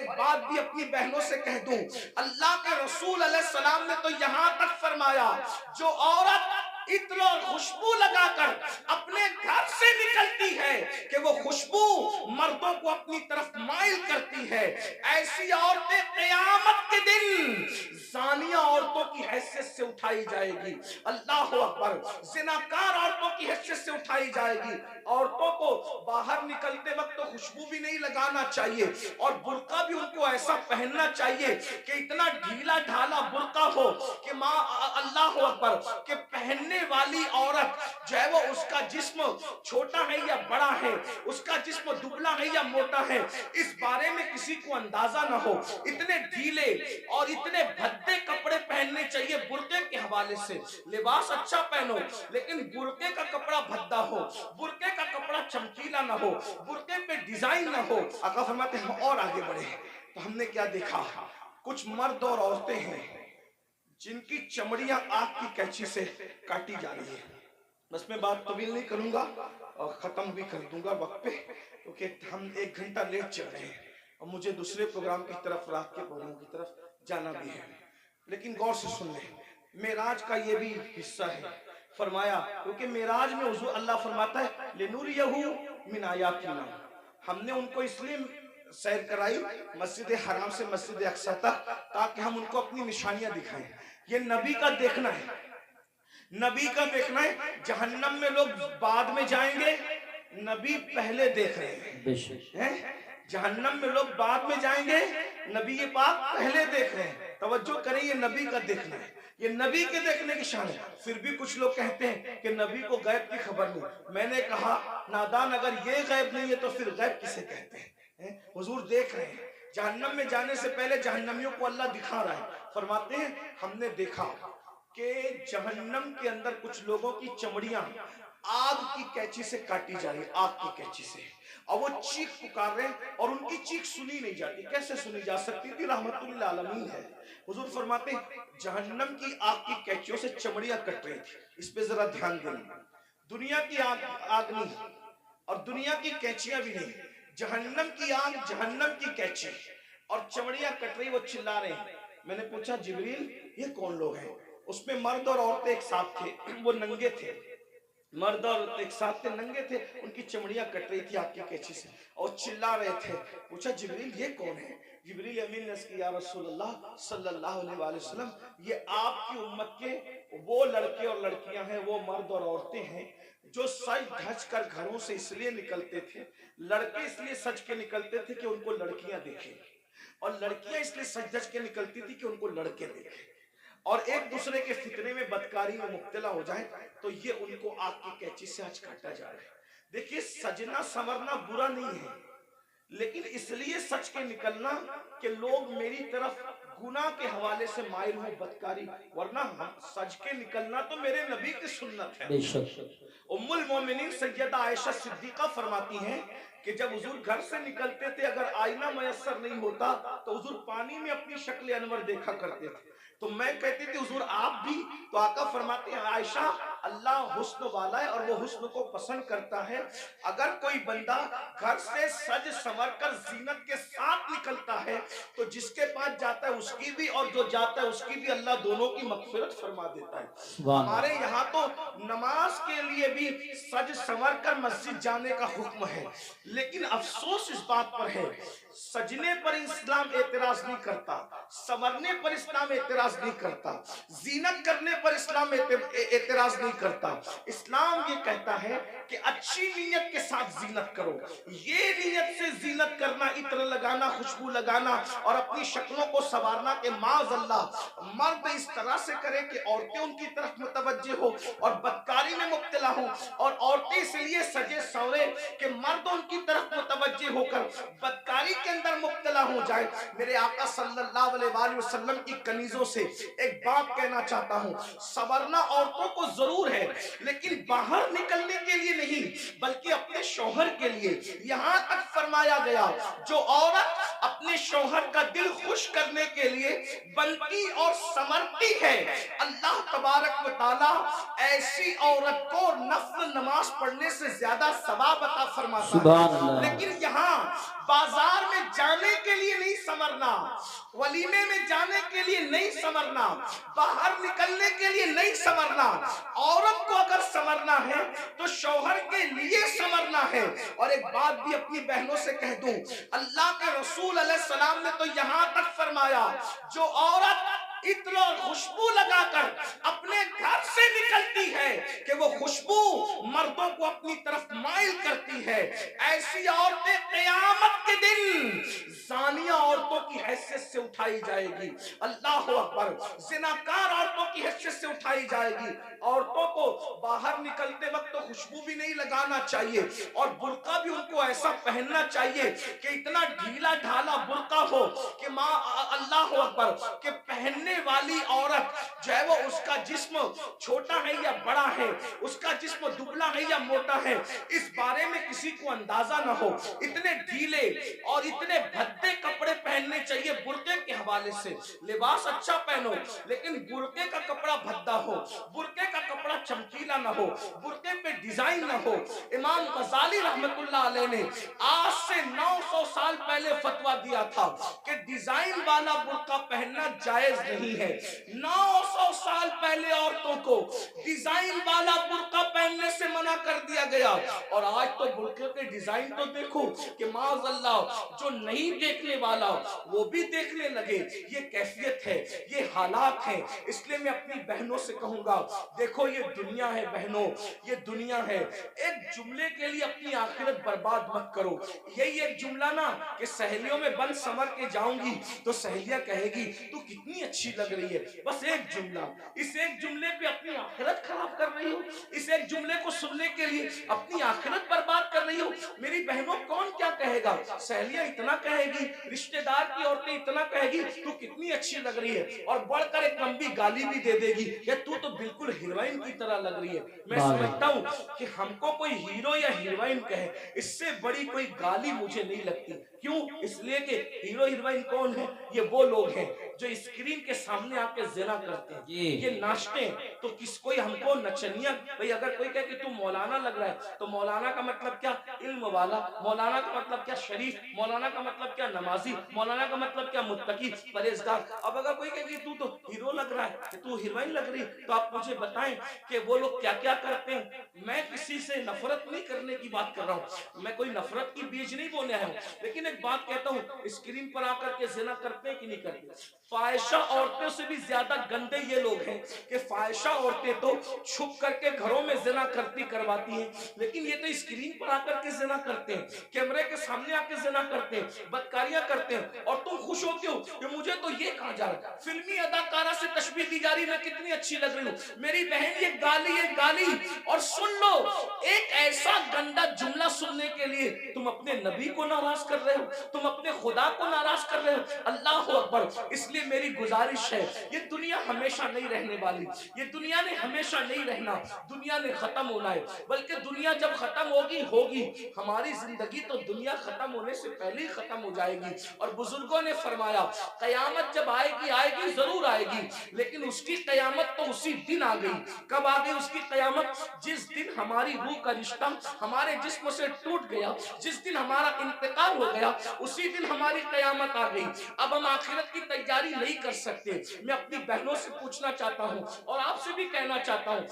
ایک بات بھی اپنی بہنوں سے کہہ دوں، اللہ کے رسول علیہ السلام نے تو یہاں تک فرمایا جو عورت عطر اور خوشبو لگا کر اپنے گھر سے نکلتی ہے کہ وہ خوشبو مردوں کو اپنی طرف مائل کرتی ہے، ایسی عورتیں قیامت کے دن زانیہ عورتوں کی حیثیت سے اٹھائی جائے گی۔ اللہ اکبر، زناکار عورتوں کی حیثیت سے اٹھائی جائے گی۔ عورتوں کو باہر نکلتے وقت تو خوشبو بھی نہیں لگانا چاہیے، اور برقع بھی ان کو ایسا پہننا چاہیے کہ اتنا ڈھیلا ڈھالا برقع ہو کہ ماں اللہ اکبر کہ پہننے والی عورت جو ہے وہ اس کا جسم چھوٹا ہے یا بڑا ہے، اس کا جسم دبلا ہے یا موٹا ہے، اس بارے میں کسی کو اندازہ نہ ہو۔ اتنے ڈھیلے اور اتنے بھدے کپڑے پہننے چاہیے برقعے کے حوالے سے۔ لباس اچھا پہنو لیکن برقعے کا کپڑا بھدا ہو، برقعے کا کپڑا چمکیلا نہ ہو، برقعے پہ ڈیزائن نہ ہو۔ آقا فرماتے ہیں اور آگے بڑھے تو ہم نے کیا دیکھا، کچھ مرد اور عورتیں ہیں جن کی چمڑیاں آگ کی کینچی سے کاٹی جا رہی ہے۔ بس میں بات طویل نہیں کروں گا اور ختم بھی کر دوں گا وقت پہ، کیونکہ ہم 1 گھنٹہ لیٹ چل رہے ہیں اور مجھے دوسرے پروگرام کی طرف، رات کے پروگرام کی طرف جانا بھی ہے۔ لیکن غور سے سن لیں، معراج کا یہ بھی حصہ ہے۔ فرمایا کیونکہ معراج میں حضور اللہ فرماتا ہے لِنُرِيَهُ مِنْ آیَاتِنَا، ہم نے ان کو اس لیے سیر کرائی مسجد حرام سے مسجد اقصی تک تاکہ ہم ان کو اپنی نشانیاں دکھائیں۔ یہ نبی کا دیکھنا ہے، نبی کا دیکھنا ہے۔ جہنم میں لوگ بعد میں جائیں گے، نبی پہلے دیکھ رہے ہیں۔ جہنم میں لوگ بعد میں جائیں گے، نبی پاک پہلے دیکھ رہے ہیں۔ توجہ کریں، یہ نبی کا دیکھنا ہے، یہ نبی کے دیکھنے کی شان ہے۔ پھر بھی کچھ لوگ کہتے ہیں کہ نبی کو غیب کی خبر نہیں۔ میں نے کہا نادان، اگر یہ غیب نہیں ہے تو پھر غیب کسے کہتے ہیں؟ حضور دیکھ رہے ہیں۔ جہنم میں جانے سے پہلے جہنمیوں کو اللہ دکھا رہا ہے۔ فرماتے ہیں ہم نے دیکھا کہ جہنم کے اندر کچھ لوگوں کی چمڑیاں آگ کی کینچی سے کاٹی جا رہی، آگ کی کینچی سے، اور وہ چیخ پکار رہے ہیں اور ان کی چیخ سنی نہیں جاتی۔ کیسے سنی جا سکتی تھی؟ رحمت للعالمین ہے۔ حضور فرماتے ہیں جہنم کی آگ کی کینچیوں سے چمڑیاں کٹ رہی تھی۔ اس پہ ذرا دھیان دیں، دنیا کی آگ نہیں اور دنیا کی کینچیاں بھی نہیں، جہنم کی آگ، جہنم کی کینچی اور چمڑیاں کٹ رہی، وہ چلا رہے ہیں۔ میں نے پوچھا جبریل یہ کون لوگ ہیں؟ اس میں مرد اور عورتیں ایک ساتھ تھے، وہ ننگے تھے، مرد اور ایک ساتھ تھے، ننگے تھے، ان کی چمڑیاں کٹ رہی تھی آگ کی کینچی سے اور چلا رہے تھے۔ پوچھا جبریل یہ کون ہے؟ جبریل امین نے کہا یا رسول اللہ صلی اللہ علیہ وآلہ وسلم، یہ آپ کی امت کے وہ لڑکے اور لڑکیاں ہیں، وہ مرد اور عورتیں ہیں جو سج دھج کر گھروں سے اس لیے نکلتے تھے، لڑکے اس لیے سج کے نکلتے تھے کہ ان کو لڑکیاں دیکھیں، اور لڑکیاں اس لیے سج دھج کے نکلتی تھی کہ ان کو لڑکے دیکھیں، اور ایک دوسرے کے فتنے میں بدکاری میں مبتلا ہو جائیں، تو یہ ان کو آگ کی کینچی سے آج کاٹا جا رہا ہے۔ دیکھیے سجنا سنورنا برا نہیں ہے، لیکن اس لیے سچ کے نکلنا کہ لوگ میری طرف گناہ کے حوالے سے مائل ہوں، بدکاری، ورنہ سج کے نکلنا تو میرے نبی کی سنت ہے۔ ام المومنین سیدہ عائشہ صدیقہ فرماتی ہیں کہ جب حضور گھر سے نکلتے تھے اگر آئینہ میسر نہیں ہوتا تو حضور پانی میں اپنی شکل انور دیکھا کرتے تھے، تو میں کہتی تھی حضور آپ بھی؟ تو آقا فرماتے ہیں عائشہ اللہ حسن والا ہے اور وہ حسن کو پسند کرتا ہے، اگر کوئی بندہ گھر سے سج سنور کر زینت کے ساتھ نکلتا ہے تو جس کے پاس جاتا ہے اس کی بھی اور جو جاتا ہے اس کی بھی اللہ دونوں کی مغفرت فرما دیتا ہے۔ ہمارے یہاں تو نماز کے لیے بھی سج سنور کر مسجد جانے کا حکم ہے، لیکن افسوس اس بات پر ہے سجنے پر اسلام اعتراض نہیں کرتا، سنورنے پر اسلام اعتراض نہیں کرتا، زینت کرنے پر اسلام اعتراض نہیں کرتا۔ اسلام یہ کہتا ہے کہ اچھی نیت کے ساتھ زینت کرو۔ یہ نیت سے زینت کرنا، عطر لگانا، خوشبو لگانا اور اپنی شکلوں کو سنوارنا کہ معاذ اللہ مرد اس طرح سے کرے کہ عورتیں ان کی طرف متوجہ ہو اور بدکاری میں مبتلا ہوں، اور عورتیں اس لیے سجے سورے کہ مرد ان کی طرف متوجہ ہو کر بدکاری کے اندر مبتلا ہو جائے۔ میرے آقا صلی اللہ علیہ وآلہ وسلم کی کنیزوں سے ایک بات کہنا چاہتا ہوں، سنورنا عورتوں کو ضرور ہے لیکن باہر نکلنے کے لیے نہیں بلکہ اپنے شوہر کے لیے۔ یہاں تک فرمایا گیا جو عورت اپنے شوہر کا دل خوش کرنے کے لیے بنتی اور سنورتی ہے، اللہ تبارک و تعالی ایسی عورت کو نفل نماز پڑھنے سے زیادہ ثواب عطا فرماتا ہے۔ لیکن یہاں بازار میں جانے کے لیے نہیں سنورنا संवरना, वलीमे में जाने के लिए नहीं संवरना, बाहर निकलने के लिए नहीं संवरना। औरत को अगर संवरना है तो शौहर के लिए संवरना है। और एक बात भी अपनी बहनों से कह दूं, अल्लाह के रसूल अलैहिस्सलाम ने तो यहां तक फरमाया, जो औरत इत्र और खुशबू लगाकर अपने घर से निकलती है कि वो खुशबू मर्दों को अपनी तरफ माइल करती है, ऐसी औरतें क़यामत के दिन ज़ानिया औरतों की हैसियत से उठाई जाएगी। अल्लाह अकबर। ज़िनाकार औरतों की हैसियत से उठाई जाएगी। औरतों को बाहर निकलते वक्त तो खुशबू भी नहीं लगाना चाहिए और बुर्का भी उनको ऐसा पहनना चाहिए कि इतना ढीला ढाला बुर्का हो कि माँ अल्लाह अकबर के पहनने वाली औरत जो है वो उसका जिस्म छोटा है या बड़ा है, उसका जिस्म दुबला है या मोटा है, इस बारे में किसी को अंदाजा ना हो। इतने ढीले और इतने भद्दे कपड़े पहनने चाहिए बुर्के के हवाले से। लिबास अच्छा पहनो लेकिन बुर्के का कपड़ा भद्दा हो, बुर्के का कपड़ा चमकीला ना हो, बुर्के पे डिजाइन ना हो। इमाम गजाली रहमतुल्लाह अलैह ने आज से 900 साल पहले फतवा दिया था कि डिजाइन वाला बुर्का पहनना जायज नहीं है। 900 साल पहले औरतों को डिजाइन वाला बुर्का पहनने से मना कर दिया गया और आज तो बुर्के के डिजाइन तो देखो कि माज़अल्लाह जो नहीं देखने वाला वो भी देखने लगे। ये कैफियत है, ये हालात हैं। इसलिए मैं अपनी बहनों से कहूंगा, देखो ये दुनिया है बहनों, ये दुनिया है। एक जुमले के लिए अपनी आखिरत बर्बाद मत करो। यही एक जुमला ना कि सहेलियों में बंद संवर के जाऊंगी तो सहेलियां कहेगी तू कितनी अच्छी लग रही है। बस एक जुमला, इस एक जुमले पे अपनी आखिरत खराब कर रही हो। इस एक जुमले को सुनने के लिए अपनी आखिरत बर्बाद कर रही हो। मेरी बहनों कौन क्या कहेगा? सहेलियां इतना कहेगी, रिश्तेदार की औरतें इतना कहेगी तू कितनी अच्छी लग रही है और बढ़कर एक लंबी गाली भी दे देगी कि तू तो बिल्कुल हीरोइन की तरह लग रही है। मैं समझता हूँ कि हमको कोई हीरो या हीरोइन कहे इससे बड़ी कोई गाली मुझे नहीं लगती। क्यों? इसलिए कि हीरो हीरोइन कौन है? ये वो लोग हैं जो स्क्रीन के सामने आके ज़िना करते हैं, ये नाचते हैं। तो किस कोई हमको नचनिया, भाई अगर कोई कहे कि तू मौलाना लग रहा है तो मौलाना का मतलब क्या? इल्म वाला। मौलाना का मतलब क्या? शरीफ। मौलाना का मतलब क्या? नमाजी। मौलाना का मतलब क्या? मुत्तकी, परहेजगार। अब अगर कोई कहे कि तू तो हीरो लग रहा है, तू हीरोइन लग रही, तो आप मुझे बताएं कि वो लोग क्या क्या करते हैं। मैं किसी से नफरत नहीं करने की बात कर रहा हूँ, मैं कोई नफरत की बीज नहीं बोलने आया हूँ, लेकिन एक बात कहता हूँ, स्क्रीन पर आकर के ज़िना करते हैं कि नहीं करते? फाहिशा औरतों से भी ज्यादा गंदे ये लोग हैं कि फाहिशा औरतें तो छुप करके घरों में ज़िना करवाती हैं, लेकिन ये तो स्क्रीन पर आकर के ज़िना करते हैं, कैमरे के सामने आकर ज़िना करते हैं, बदकारियां करते हैं। और तुम खुश होते हो कि मुझे तो ये कहा जा रहा है, फिल्मी अदाकारा से तशबीह दी जा रही, मैं कितनी अच्छी लग रही हूँ। मेरी बहन ये गाली। और सुन लो, एक ऐसा गंदा जुमला सुनने के लिए तुम अपने नबी को नाराज कर रहे हो, तुम अपने खुदा को नाराज कर रहे हो। अल्लाह अकबर। इसलिए मेरी गुजारिश है, ये दुनिया हमेशा नहीं रहने वाली, ये दुनिया ने हमेशा नहीं रहना, दुनिया ने खत्म होना है। बल्कि दुनिया जब खत्म होगी हमारी जिंदगी तो दुनिया खत्म होने से पहले ही खत्म हो जाएगी। और बुजुर्गों ने फरमाया कयामत जब आएगी जरूर आएगी, लेकिन उसकी कयामत तो उसी दिन आ गई। कब आ गई उसकी कयामत? जिस दिन हमारी रूह का रिश्ता हमारे जिस्म से टूट गया, जिस दिन हमारा इंतकाल हो गया, उसी दिन हमारी कयामत आ गई। अब हम आखिरत की तैयारी नहीं कर सकते। मैं अपनी बहनों से पूछना चाहता हूँ और आपसे भी कहना चाहता हूँ,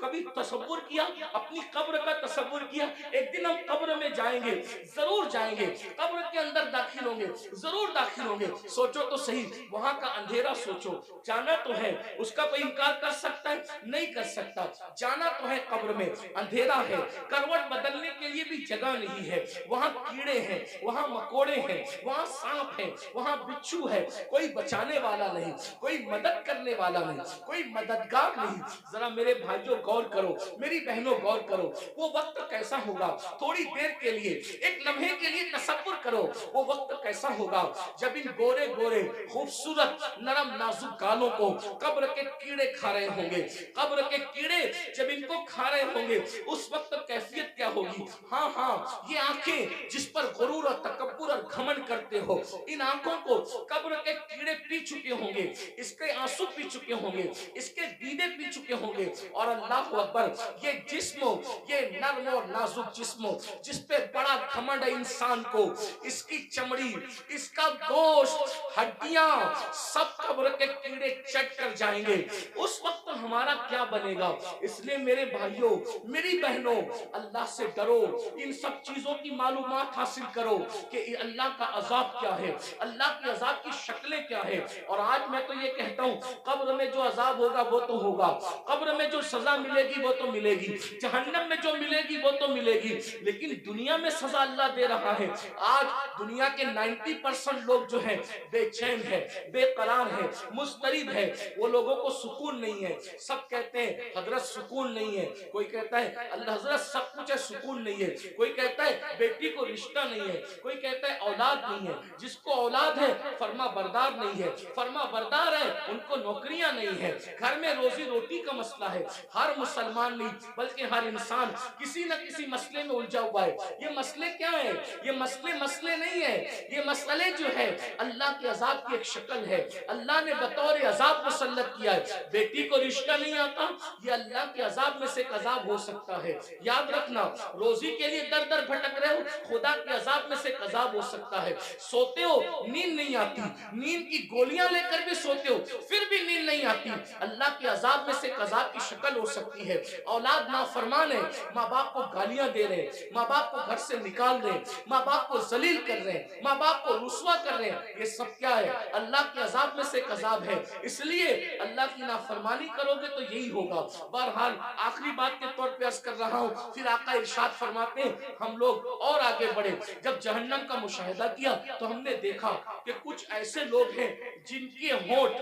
कभी तसव्वुर किया, अपनी कब्र का तसव्वुर किया? एक दिन हम कब्र में जाएंगे, जरूर जाएंगे, कब्र के अंदर दाखिल होंगे, जरूर दाखिल होंगे। सोचो तो सही, वहां का अंधेरा सोचो। जाना तो है, उसका कोई इनकार कर सकता है? नहीं कर सकता। जाना तो है, कब्र में अंधेरा है, करवट बदलने के लिए भी जगह नहीं है, वहां कीड़े हैं, वहां मकोड़े हैं, वहां सांप है, वहां बिच्छू है, कोई बचाने वाला नहीं, कोई मदद करने वाला नहीं, कोई मददगार नहीं। जरा मेरे भाइयों गौर करो, मेरी बहनों गौर करो, वो वक्त कैसा होगा? थोड़ी देर के लिए, एक लम्हे के लिए तसव्वुर करो, वो वक्त कैसा होगा जब इन गोरे गोरे खूबसूरत नरम नाजुक गालों को कब्र के कीड़े खा रहे होंगे। कब्र के कीड़े जब इनको खा रहे होंगे, उस वक्त कैफियत क्या होगी? हाँ, ये आंखें जिस पर गुरूर और तकब्बुर और घमंड करते हो, इन आंखों को कब्र के कीड़े पी चुके होंगे, इसके आंसू पी चुके होंगे, इसके दीदे पी चुके होंगे। और अल्लाह अकबर, ये जिस्म, ये नर्म और नाजुक जिस्म जिस पे बड़ा घमंड है इंसान को, इसकी चमड़ी, इसका गोश्त, हड्डियां सब कब्र के कीड़े चट कर जाएंगे। उस वक्त हमारा क्या बनेगा? इसलिए मेरे भाइयों, मेरी बहनों, अल्लाह से डरो, इन सब चीजों की मालूमात हासिल करो कि अल्लाह का अजाब क्या है, अल्लाह के अजाब की शक्लें क्या है। और आज मैं तो ये कहता हूँ, कब्र में जो अजाब होगा वो तो होगा, कब्र में जो सजा मिलेगी वो तो मिलेगी, जहन्नम में जो मिलेगी वो तो मिलेगी, लेकिन दुनिया में सजा अल्लाह दे रहा है। आज दुनिया के 90% लोग जो है बेचैन है, बेकरार है, मुस्तरिब है, वो लोगों को सुकून नहीं है। सब कहते हैं हजरत सुकून नहीं है, कोई कहता है अल्लाह हजरत सब कुछ है सुकून नहीं है, कोई कहता है बेटी को रिश्ता नहीं है, कोई कहता है औलाद नहीं है। जिसको औलाद है फर्मा बरदार नहीं है, फर्मा बरदार है उनको नौकरियां नहीं है, घर में रोजी रोटी का मसला है। हर मुसलमान नहीं बल्कि हर इंसान किसी न किसी मसले में उलझा हुआ है। ये मसले क्या है? ये मसले नहीं है, ये मसले जो है अल्लाह के अजाब की एक शक्ल है। अल्लाह ने बतौर अजाब मुसल्लत किया है। बेटी को रिश्ता नहीं आता, ये अल्लाह के अजाब में से एक अजाब हो सकता है। याद रखना, रोजी के लिए दर दर भटक रहे हो, खुदा के अजाब में से एक अजाब हो सकता है। सोते हो नींद नहीं आती, नींद की गोलियां लेकर भी सोते हो फिर भी नींद नहीं आती, अल्लाह के अजाब में से एक अजाब की शक्ल हो सकती है। औलाद नाफरमान है, माँ बाप को गालियां दे रहे हैं, माँ बाप को घर से निकाल रहे हैं, माँ बाप को जलील कर रहे हैं, माँ बाप को रुस्वा कर रहे हैं, ये सब क्या है? अल्लाह के अजाब में से एक अजाब है। इसलिए अल्लाह की नाफरमानी करोगे तो यही होगा। बहरहाल आखिरी बात के तौर पे अर्ज कर रहा हूँ, फिर आका इरशाद फरमाते हैं हम लोग और आगे बढ़े। जब जहन्नम का मुशाहिदा किया तो हमने देखा कि कुछ ऐसे लोग हैं जिनके होंठ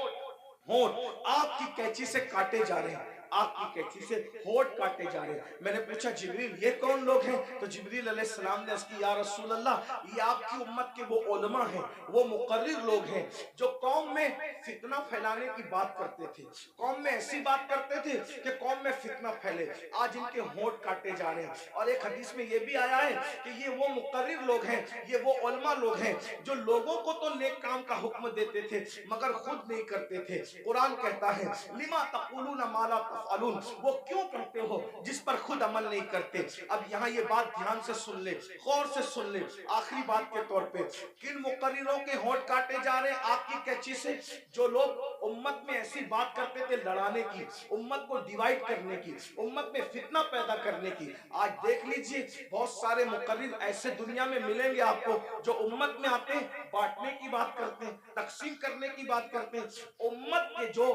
आग की कैंची से काटे जा रहे हैं, आग की कैंची से होंठ काटे जा रहे हैं। मैंने पूछा जिब्रील ये कौन लोग हैं? तो जिब्रील अलैहिस्सलाम ने अर्ज़ की या रसूल अल्लाह, ये आपकी उम्मत के वो उलमा हैं, वो मुकर्रिर लोग हैं जो कौम में फितना फैलाने की बात करते थे, कौम में ऐसी बात करते थे कि कौम में फितना फैले। आज इनके होंठ काटे जा रहे हैं। और एक हदीस में ये भी आया है कि ये वो मुकर्रिर लोग हैं, ये वो उलमा लोग हैं जो लोगों को तो नेक काम का हुक्म देते थे मगर खुद नहीं करते थे। कुरान कहता है लिमा तक़ूलूना मा ला तफ़अलून, वो क्यों कहते हो जिस पर खुद अमल नहीं करते। अब यहाँ ये बात ध्यान से सुन ले, गौर से सुन ले। आखिरी बात के तौर पे, किन मुकर्रिरों के होंठ काटे जा रहे हैं आग की कैंची से? जो लोग उम्मत में ऐसी बात करते थे लड़ाने की, उम्मत को डिवाइड करने की, उम्मत में फितना पैदा करने की। आज देख लीजिए बहुत सारे मुकर्रिर ऐसे दुनिया में मिलेंगे आपको जो उम्मत में आते हैं बांटने की बात करते हैं, तकसीम करने की बात करते हैं। उम्मत के जो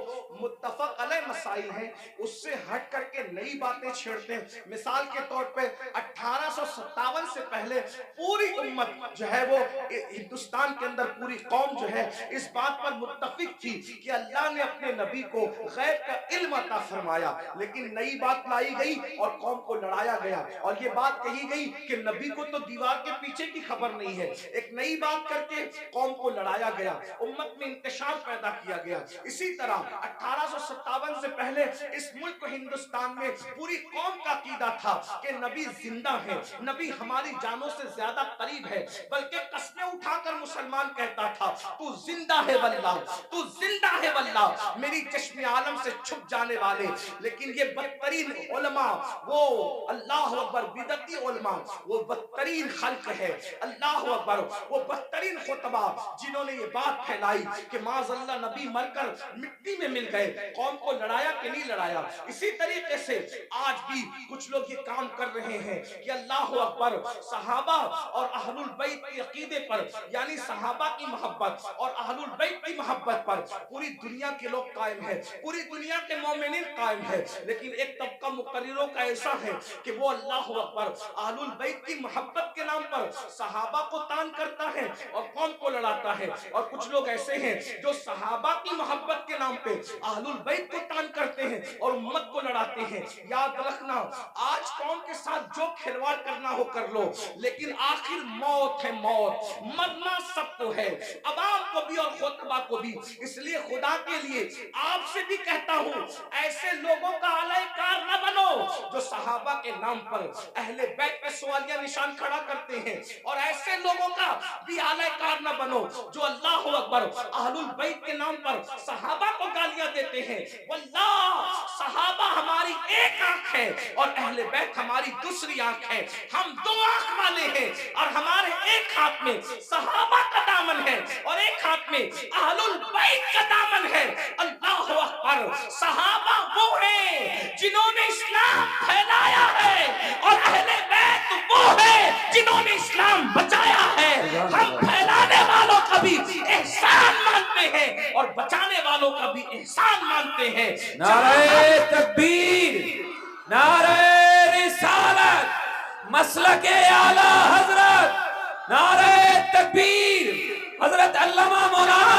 मुत्तफक अलैह मसाइल हैं उससे हट करके नई बातें छेड़ते हैं। मिसाल के तौर पे 1857 से पहले पूरी उम्मत जो है वो हिंदुस्तान के अंदर पूरी कौम जो है इस बात पर मुत्तफिक थी कि अल्लाह ने अपने नबी को गैब का इल्म अता फरमाया, लेकिन नई बात लाई गई और कौम को लड़ाया गया। और ये बात कही गई कि नबी को तो दीवार के पीछे की खबर नहीं है, एक नई बात करके कौम को लड़ाया गया, उम्मत में इंतशार पैदा किया गया। इसी तरह 1857 से पहले इस मुल्क हिंदुस्तान में पूरी कौम का अकीदा था कि नबी जिंदा है, नबी हमारी जानों से ज्यादा करीब है, बल्कि कस्में उठाकर मुसलमान कहता था तू जिंदा है वल्लाह, तू जिंदा है वल्लाह, मेरी चश्मे आलम से छुप जाने वाले। लेकिन ये बदतरीन उलमा, वो अल्लाह अकबर बिदती उलमा, वो बदतरीन खल्क है, अल्लाह अकबर, वो बदतरीन खुतबा जिन्होंने ये बात फैलाई कि माज़अल्लाह नबी मरकर मिट्टी में मिल गए, कौम को लड़ाया कि नहीं लड़ाया। इसी तरीके से आज भी कुछ लोग ये काम कर रहे हैं कि अल्लाह अकबर सहाबा और अहलुल बैत के अकीदे पर, यानी सहाबा की मोहब्बत और अहलुल बैत की मोहब्बत पर पूरी दुनिया के लोग कायम है, पूरी दुनिया के मोमिनीन कायम है। लेकिन एक तबका मुकर्रिरों का ऐसा है कि वो अल्लाह अकबर अहलुल बैत की मोहब्बत के नाम पर सहाबा को तान करता है और कौम को लड़ाता है। और कुछ लोग لوگ ایسے ہیں جو صحابہ کی محبت کے نام پہ اہل البیت کو تان کرتے ہیں اور امت کو لڑاتے ہیں. یاد رکھنا آج قوم کے ساتھ جو کھلواڑ کرنا ہو کر لو، لیکن آخر موت ہے، موت مرنا سب کو ہے، عوام کو بھی اور خطبہ کو بھی. اس لیے خدا کے لیے آپ سے بھی کہتا ہوں ایسے لوگوں کا اعلی کار نہ بنو جو صحابہ کے نام پر اہل بیت پہ سوالیہ نشان کھڑا کرتے ہیں، اور ایسے لوگوں کا بھی اعلی کار نہ بنو جو اللہ اکبر اہل البیت کے نام پر صحابہ کو گالیاں دیتے ہیں. واللہ صحابہ ہماری ایک آنکھ ہے اور اہل بیت ہماری دوسری آنکھ ہے. ہم دو آنکھ والے ہیں اور ہمارے ایک ہاتھ میں صحابہ کا دامن ہے اور ایک ہاتھ میں اہل البیت کا دامن ہے. اللہ اکبر. صحابہ وہ ہیں جنہوں نے اسلام پھیلایا ہے اور اہل بیت وہ ہیں جنہوں نے اسلام بچایا ہے. ہم پھیلانے والوں کا بھی احسان مانتے ہیں اور بچانے والوں کا بھی احسان مانتے ہیں. نعرہ تکبیر، نعرہ رسالت، مسلک اعلی حضرت، نعرہ تکبیر. حضرت علامہ مولانا